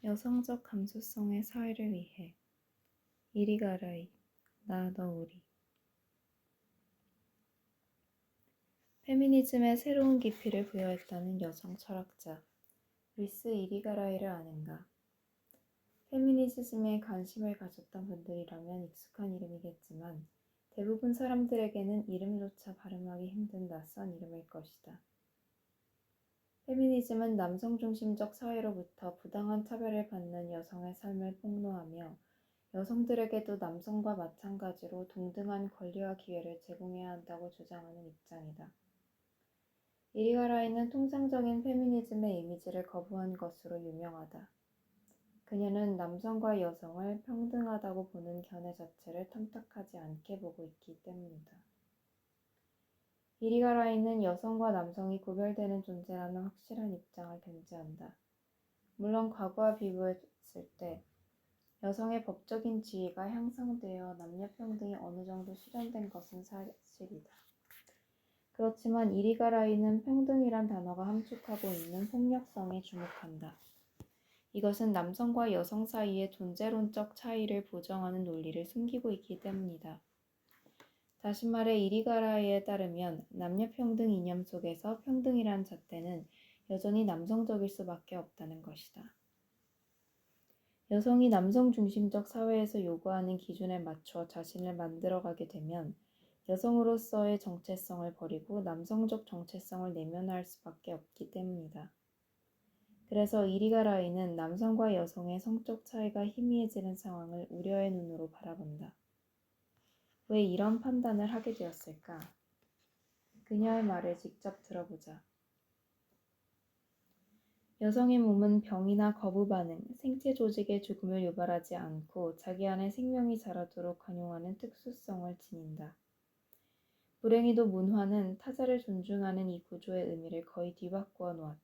여성적 감수성의 사회를 위해 이리 가라이, 나 너 우리. 페미니즘에 새로운 깊이를 부여했다는 여성 철학자 리스 이리가라이를 아는가? 페미니즘에 관심을 가졌던 분들이라면 익숙한 이름이겠지만 대부분 사람들에게는 이름조차 발음하기 힘든 낯선 이름일 것이다. 페미니즘은 남성 중심적 사회로부터 부당한 차별을 받는 여성의 삶을 폭로하며 여성들에게도 남성과 마찬가지로 동등한 권리와 기회를 제공해야 한다고 주장하는 입장이다. 이리가라이는 통상적인 페미니즘의 이미지를 거부한 것으로 유명하다. 그녀는 남성과 여성을 평등하다고 보는 견해 자체를 탐탁하지 않게 보고 있기 때문이다. 이리가라이는 여성과 남성이 구별되는 존재라는 확실한 입장을 견지한다. 물론 과거와 비교했을 때 여성의 법적인 지위가 향상되어 남녀평등이 어느 정도 실현된 것은 사실이다. 그렇지만 이리가라이는 평등이란 단어가 함축하고 있는 폭력성에 주목한다. 이것은 남성과 여성 사이의 존재론적 차이를 부정하는 논리를 숨기고 있기 때문이다. 다시 말해 이리가라이에 따르면 남녀평등 이념 속에서 평등이란 잣대는 여전히 남성적일 수밖에 없다는 것이다. 여성이 남성 중심적 사회에서 요구하는 기준에 맞춰 자신을 만들어가게 되면 여성으로서의 정체성을 버리고 남성적 정체성을 내면화할 수밖에 없기 때문이다. 그래서 이리가라이는 남성과 여성의 성적 차이가 희미해지는 상황을 우려의 눈으로 바라본다. 왜 이런 판단을 하게 되었을까? 그녀의 말을 직접 들어보자. 여성의 몸은 병이나 거부 반응, 생체 조직의 죽음을 유발하지 않고 자기 안에 생명이 자라도록 관용하는 특수성을 지닌다. 불행히도 문화는 타자를 존중하는 이 구조의 의미를 거의 뒤바꾸어 놓았다.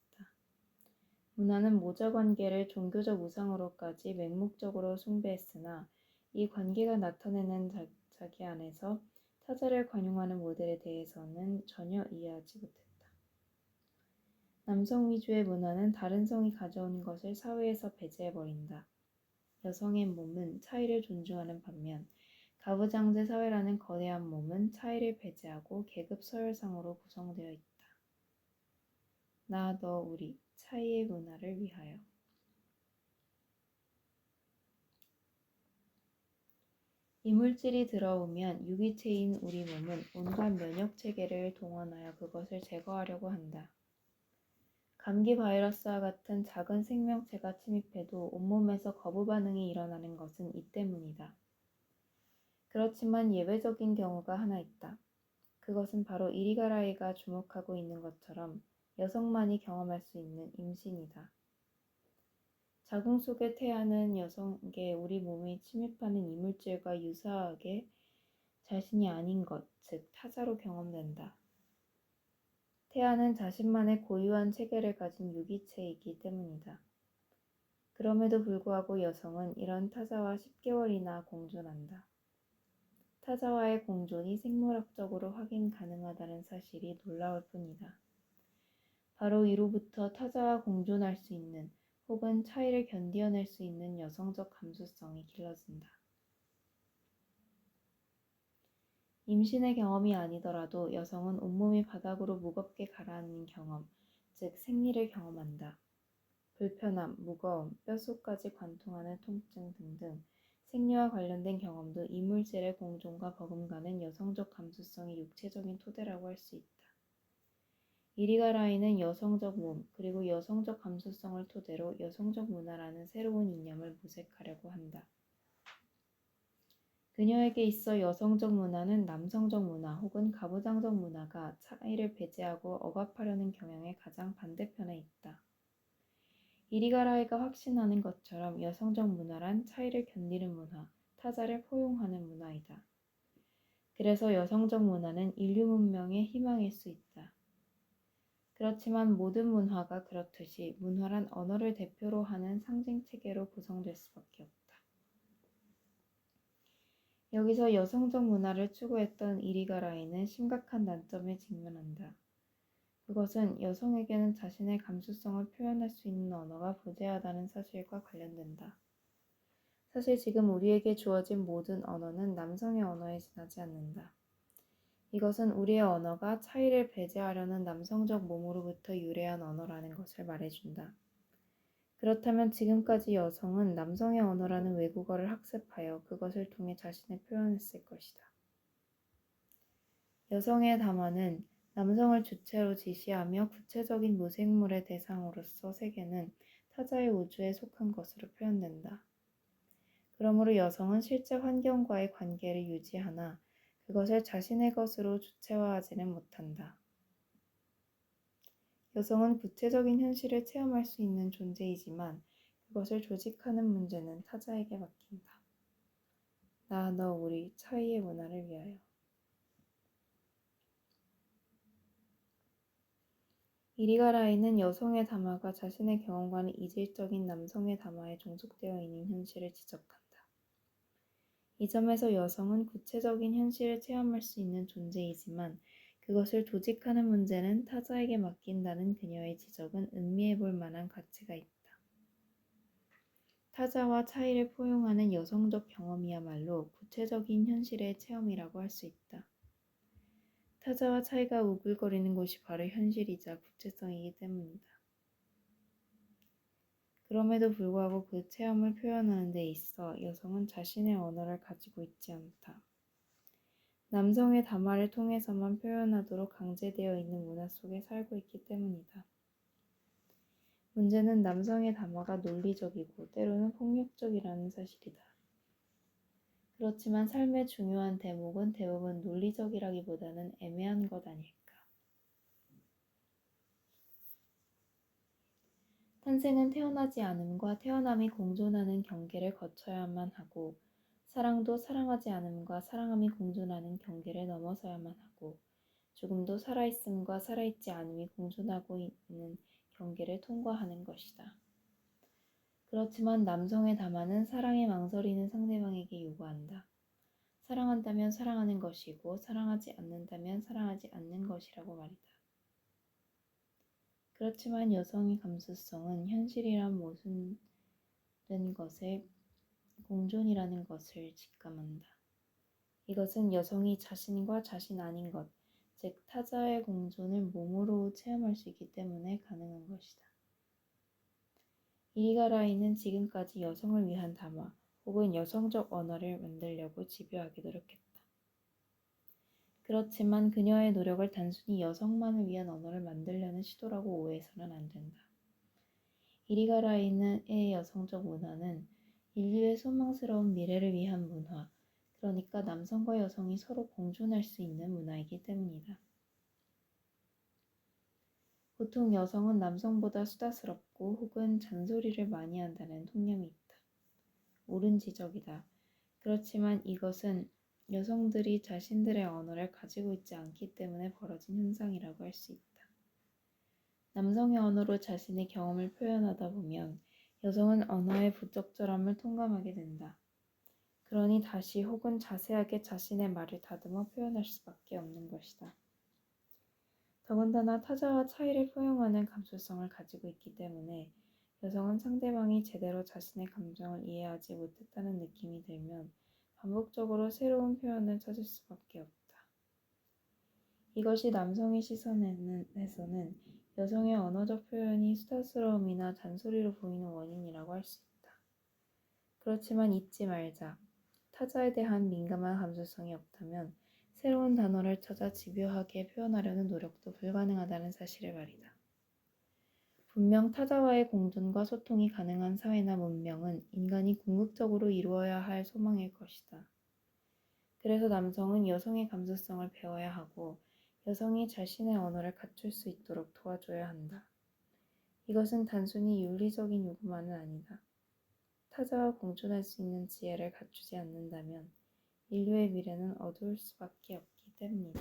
문화는 모자 관계를 종교적 우상으로까지 맹목적으로 숭배했으나 이 관계가 나타내는 자기 안에서 타자를 관용하는 모델에 대해서는 전혀 이해하지 못했다. 남성 위주의 문화는 다른 성이 가져온 것을 사회에서 배제해버린다. 여성의 몸은 차이를 존중하는 반면 가부장제 사회라는 거대한 몸은 차이를 배제하고 계급 서열상으로 구성되어 있다. 나, 너, 우리, 차이의 문화를 위하여. 이물질이 들어오면 유기체인 우리 몸은 온갖 면역체계를 동원하여 그것을 제거하려고 한다. 감기 바이러스와 같은 작은 생명체가 침입해도 온몸에서 거부 반응이 일어나는 것은 이 때문이다. 그렇지만 예외적인 경우가 하나 있다. 그것은 바로 이리가라이가 주목하고 있는 것처럼 여성만이 경험할 수 있는 임신이다. 자궁 속의 태아는 여성에게 우리 몸에 침입하는 이물질과 유사하게 자신이 아닌 것, 즉 타자로 경험된다. 태아는 자신만의 고유한 체계를 가진 유기체이기 때문이다. 그럼에도 불구하고 여성은 이런 타자와 10개월이나 공존한다. 타자와의 공존이 생물학적으로 확인 가능하다는 사실이 놀라울 뿐이다. 바로 이로부터 타자와 공존할 수 있는 혹은 차이를 견디어낼 수 있는 여성적 감수성이 길러진다. 임신의 경험이 아니더라도 여성은 온몸이 바닥으로 무겁게 가라앉는 경험, 즉 생리를 경험한다. 불편함, 무거움, 뼛속까지 관통하는 통증 등등 생리와 관련된 경험도 이물질의 공존과 버금가는 여성적 감수성의 육체적인 토대라고 할 수 있다. 이리가라이는 여성적 몸, 그리고 여성적 감수성을 토대로 여성적 문화라는 새로운 이념을 모색하려고 한다. 그녀에게 있어 여성적 문화는 남성적 문화 혹은 가부장적 문화가 차이를 배제하고 억압하려는 경향의 가장 반대편에 있다. 이리가라이가 확신하는 것처럼 여성적 문화란 차이를 견디는 문화, 타자를 포용하는 문화이다. 그래서 여성적 문화는 인류 문명의 희망일 수 있다. 그렇지만 모든 문화가 그렇듯이 문화란 언어를 대표로 하는 상징체계로 구성될 수밖에 없다. 여기서 여성적 문화를 추구했던 이리가라이는 심각한 난점에 직면한다. 그것은 여성에게는 자신의 감수성을 표현할 수 있는 언어가 부재하다는 사실과 관련된다. 사실 지금 우리에게 주어진 모든 언어는 남성의 언어에 지나지 않는다. 이것은 우리의 언어가 차이를 배제하려는 남성적 몸으로부터 유래한 언어라는 것을 말해준다. 그렇다면 지금까지 여성은 남성의 언어라는 외국어를 학습하여 그것을 통해 자신을 표현했을 것이다. 여성의 담화는 남성을 주체로 지시하며 구체적인 무생물의 대상으로서 세계는 타자의 우주에 속한 것으로 표현된다. 그러므로 여성은 실제 환경과의 관계를 유지하나 그것을 자신의 것으로 주체화하지는 못한다. 여성은 구체적인 현실을 체험할 수 있는 존재이지만 그것을 조직하는 문제는 타자에게 맡긴다. 나, 너, 우리, 차이의 문화를 위하여. 이리가라이는 여성의 담화가 자신의 경험과는 이질적인 남성의 담화에 종속되어 있는 현실을 지적한다. 이 점에서 여성은 구체적인 현실을 체험할 수 있는 존재이지만 그것을 조직하는 문제는 타자에게 맡긴다는 그녀의 지적은 음미해 볼 만한 가치가 있다. 타자와 차이를 포용하는 여성적 경험이야말로 구체적인 현실의 체험이라고 할 수 있다. 타자와 차이가 우글거리는 곳이 바로 현실이자 구체성이기 때문이다. 그럼에도 불구하고 그 체험을 표현하는 데 있어 여성은 자신의 언어를 가지고 있지 않다. 남성의 담화를 통해서만 표현하도록 강제되어 있는 문화 속에 살고 있기 때문이다. 문제는 남성의 담화가 논리적이고 때로는 폭력적이라는 사실이다. 그렇지만 삶의 중요한 대목은 대부분 논리적이라기보다는 애매한 것 아닐까. 탄생은 태어나지 않음과 태어남이 공존하는 경계를 거쳐야만 하고 사랑도 사랑하지 않음과 사랑함이 공존하는 경계를 넘어서야만 하고 죽음도 살아있음과 살아있지 않음이 공존하고 있는 경계를 통과하는 것이다. 그렇지만 남성의 담화는 사랑에 망설이는 상대방에게 요구한다. 사랑한다면 사랑하는 것이고 사랑하지 않는다면 사랑하지 않는 것이라고 말이다. 그렇지만 여성의 감수성은 현실이란 모든 것의 공존이라는 것을 직감한다. 이것은 여성이 자신과 자신 아닌 것, 즉 타자의 공존을 몸으로 체험할 수 있기 때문에 가능한 것이다. 이리가라이는 지금까지 여성을 위한 담화 혹은 여성적 언어를 만들려고 집요하게 노력했다. 그렇지만 그녀의 노력을 단순히 여성만을 위한 언어를 만들려는 시도라고 오해해서는 안 된다. 이리가라이의 여성적 문화는 인류의 소망스러운 미래를 위한 문화, 그러니까 남성과 여성이 서로 공존할 수 있는 문화이기 때문이다. 보통 여성은 남성보다 수다스럽고 혹은 잔소리를 많이 한다는 통념이 있다. 옳은 지적이다. 그렇지만 이것은 여성들이 자신들의 언어를 가지고 있지 않기 때문에 벌어진 현상이라고 할 수 있다. 남성의 언어로 자신의 경험을 표현하다 보면 여성은 언어의 부적절함을 통감하게 된다. 그러니 다시 혹은 자세하게 자신의 말을 다듬어 표현할 수밖에 없는 것이다. 더군다나 타자와 차이를 포용하는 감수성을 가지고 있기 때문에 여성은 상대방이 제대로 자신의 감정을 이해하지 못했다는 느낌이 들면 반복적으로 새로운 표현을 찾을 수밖에 없다. 이것이 남성의 시선에서는 여성의 언어적 표현이 수다스러움이나 잔소리로 보이는 원인이라고 할 수 있다. 그렇지만 잊지 말자. 타자에 대한 민감한 감수성이 없다면 새로운 단어를 찾아 집요하게 표현하려는 노력도 불가능하다는 사실을 말이다. 분명 타자와의 공존과 소통이 가능한 사회나 문명은 인간이 궁극적으로 이루어야 할 소망일 것이다. 그래서 남성은 여성의 감수성을 배워야 하고 여성이 자신의 언어를 갖출 수 있도록 도와줘야 한다. 이것은 단순히 윤리적인 요구만은 아니다. 타자와 공존할 수 있는 지혜를 갖추지 않는다면 인류의 미래는 어두울 수밖에 없기 때문이다.